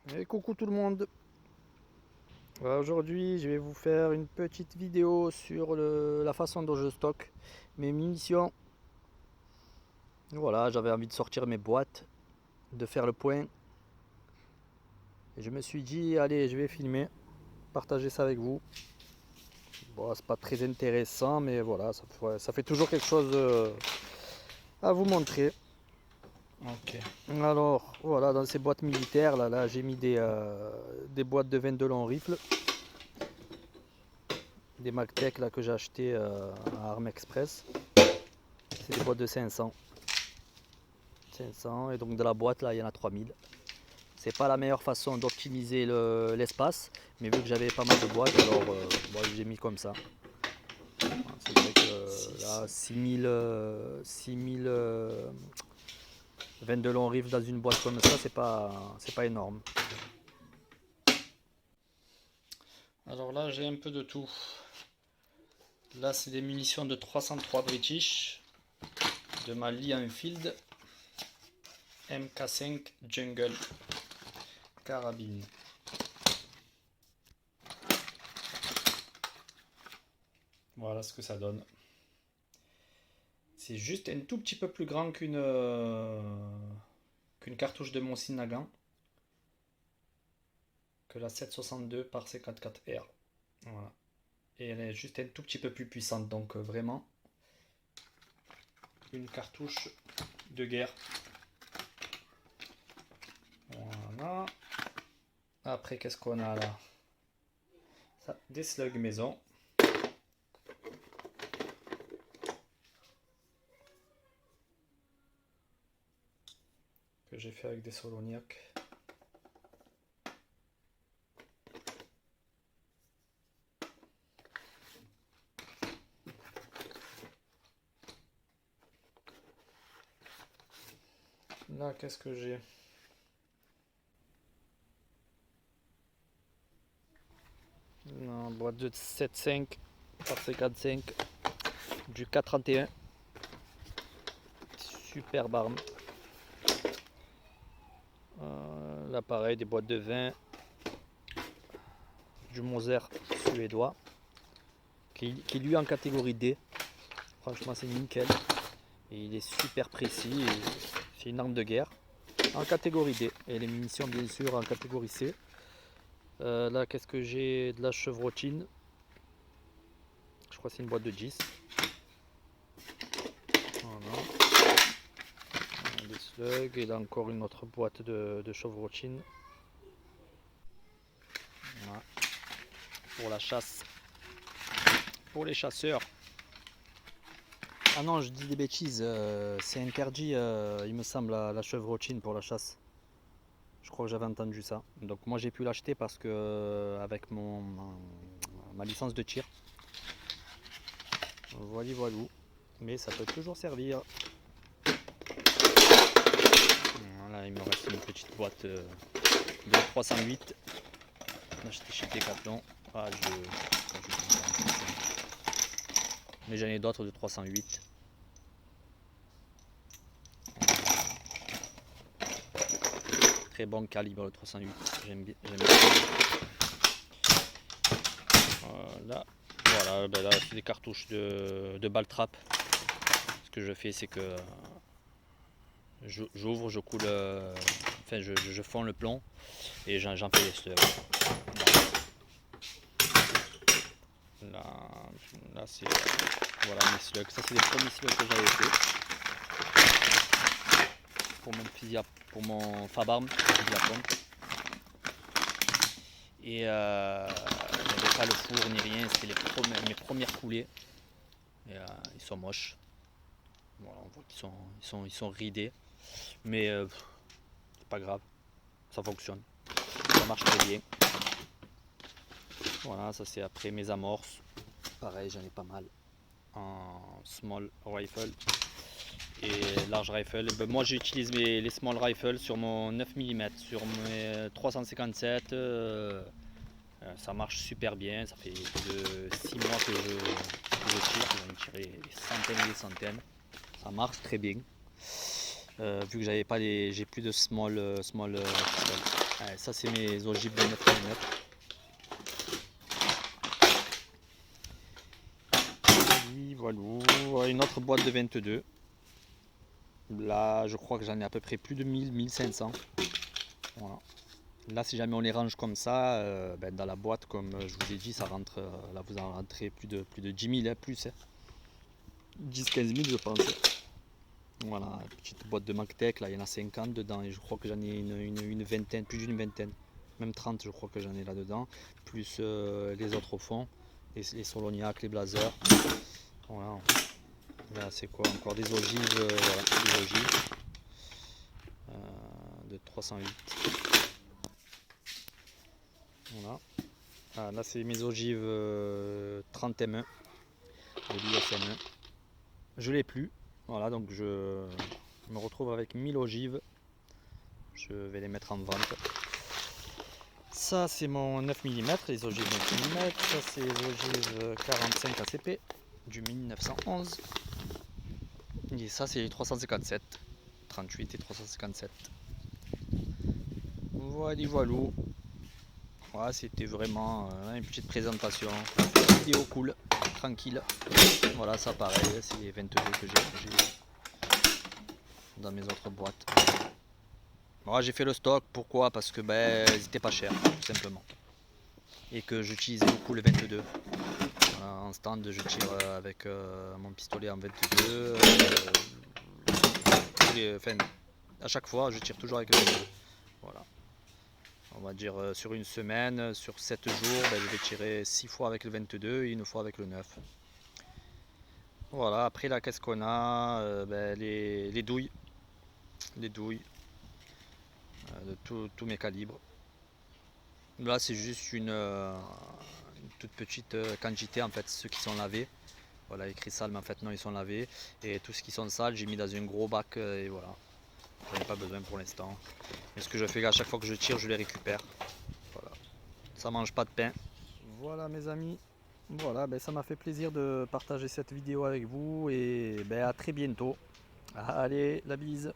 Et coucou tout le monde. Aujourd'hui, je vais vous faire une petite vidéo sur la façon dont je stocke mes munitions. Voilà, j'avais envie de sortir mes boîtes, de faire le point. Et je me suis dit, allez, je vais filmer, partager ça avec vous. Bon, c'est pas très intéressant, mais voilà, ça fait toujours quelque chose à vous montrer. Ok. Alors, voilà, dans ces boîtes militaires, là j'ai mis des boîtes de 22 long rifle. Des Magtech là, que j'ai acheté à Armes Express. C'est des boîtes de 500. 500 et donc de la boîte là il y en a 3000. C'est pas la meilleure façon d'optimiser l'espace, mais vu que j'avais pas mal de boîtes, alors bon, j'ai mis comme ça. C'est vrai que là 6000 22 longs rives dans une boîte comme ça, c'est pas énorme. Alors là, j'ai un peu de tout. Là, c'est des munitions de 303 British de ma Lee Enfield MK5 Jungle carabine. Voilà ce que ça donne. C'est juste un tout petit peu plus grand qu'une cartouche de mon Nagant, que la 762 par C44R. Voilà. Et elle est juste un tout petit peu plus puissante, donc vraiment une cartouche de guerre. Voilà. Après, qu'est-ce qu'on a là? Ça, des slugs maison. Que j'ai fait avec des Soloniac. Là, qu'est-ce que j'ai? Une boîte de 7,5 par C45 du 431. Superbe arme. Là pareil, des boîtes de vin, du Moser suédois, qui lui est en catégorie D. Franchement c'est nickel. Et il est super précis. C'est une arme de guerre en catégorie D. Et les munitions bien sûr en catégorie C. Là qu'est-ce que j'ai? De la chevrotine. Je crois que c'est une boîte de 10. Voilà. Des slugs. Et là encore une autre boîte de chevrotine. Voilà. Pour la chasse. Pour les chasseurs. Ah non, je dis des bêtises, c'est interdit, il me semble, la chevrotine pour la chasse. Je crois que j'avais entendu ça. Donc moi j'ai pu l'acheter parce que avec ma licence de tir. Voilà, voilà. Mais ça peut toujours servir. Voilà, il me reste une petite boîte de 308. Acheté chez Decathlon. Mais j'en ai d'autres de 308. Très bon calibre le 308. J'aime bien. Voilà. Voilà, ben là c'est des cartouches de balle trap. Ce que je fais c'est que j'ouvre, je coule, enfin je fonds le plomb et j'en fais des slugs. Là, là c'est voilà mes slugs. Ça c'est les premiers slugs que j'avais fait pour mon fusil pour mon Fabarm fusil à pompe. Et il n'y avait pas le four ni rien, c'était mes premières coulées. Et, ils sont moches. Voilà, on voit qu'ils sont ridés. Mais c'est pas grave, ça fonctionne. Ça marche très bien. Voilà, ça c'est après mes amorces. Pareil, j'en ai pas mal. En small rifle et large rifle. Ben, moi j'utilise les small rifles sur mon 9 mm, sur mes 357. Ça marche super bien. Ça fait de 6 mois que je tire. J'en ai tiré des centaines et des centaines. Ça marche très bien. Vu que j'avais pas j'ai plus de small pistol. Ouais, ça c'est mes ogives de 9 mm. Et voilà, une autre boîte de 22. Là, je crois que j'en ai à peu près plus de 1000-1500. Voilà. Là, si jamais on les range comme ça, ben, dans la boîte, comme je vous ai dit, ça rentre. Là, vous en rentrez plus de 10 000, hein, plus. Hein. 10-15 000, je pense. Voilà, petite boîte de MagTech, là, il y en a 50 dedans. Et je crois que j'en ai une vingtaine, plus d'une vingtaine. Même 30, je crois que j'en ai là-dedans. Plus les autres au fond. Les Soloniac, les Blazers. Voilà. Là, c'est quoi encore des ogives, voilà, des ogives de 308. Voilà. Ah, là, c'est mes ogives 30 M1 de l'ISM1. Je l'ai plus. Voilà, donc je me retrouve avec 1000 ogives. Je vais les mettre en vente. Ça, c'est mon 9 mm, les ogives 9 mm. Ça, c'est les ogives 45 ACP du 1911. Et ça, c'est les 357. 38 et 357. Voilà, voilà. Voilà, c'était vraiment une petite présentation. Une vidéo cool, tranquille. Voilà, ça pareil, c'est les 22 que j'ai dans mes autres boîtes. Voilà, j'ai fait le stock, pourquoi? Parce que ben, ils étaient pas chers, tout simplement. Et que j'utilise beaucoup le 22. Voilà, en stand, je tire avec mon pistolet en 22. Enfin, à chaque fois, je tire toujours avec le 22. Voilà. On va dire sur une semaine, sur 7 jours, ben, je vais tirer 6 fois avec le 22 et une fois avec le 9. Voilà, après là, qu'est-ce qu'on a? Ben, les douilles. Les douilles de tous mes calibres. Là, c'est juste une toute petite quantité, en fait, ceux qui sont lavés. Voilà, écrit sale, mais en fait, non, ils sont lavés. Et tout ce qui sont sales, j'ai mis dans un gros bac et voilà. J'en ai pas besoin pour l'instant. Mais ce que je fais à chaque fois que je tire, je les récupère. Voilà. Ça mange pas de pain. Voilà, mes amis. Voilà, ben, ça m'a fait plaisir de partager cette vidéo avec vous et ben, à très bientôt. Allez, la bise.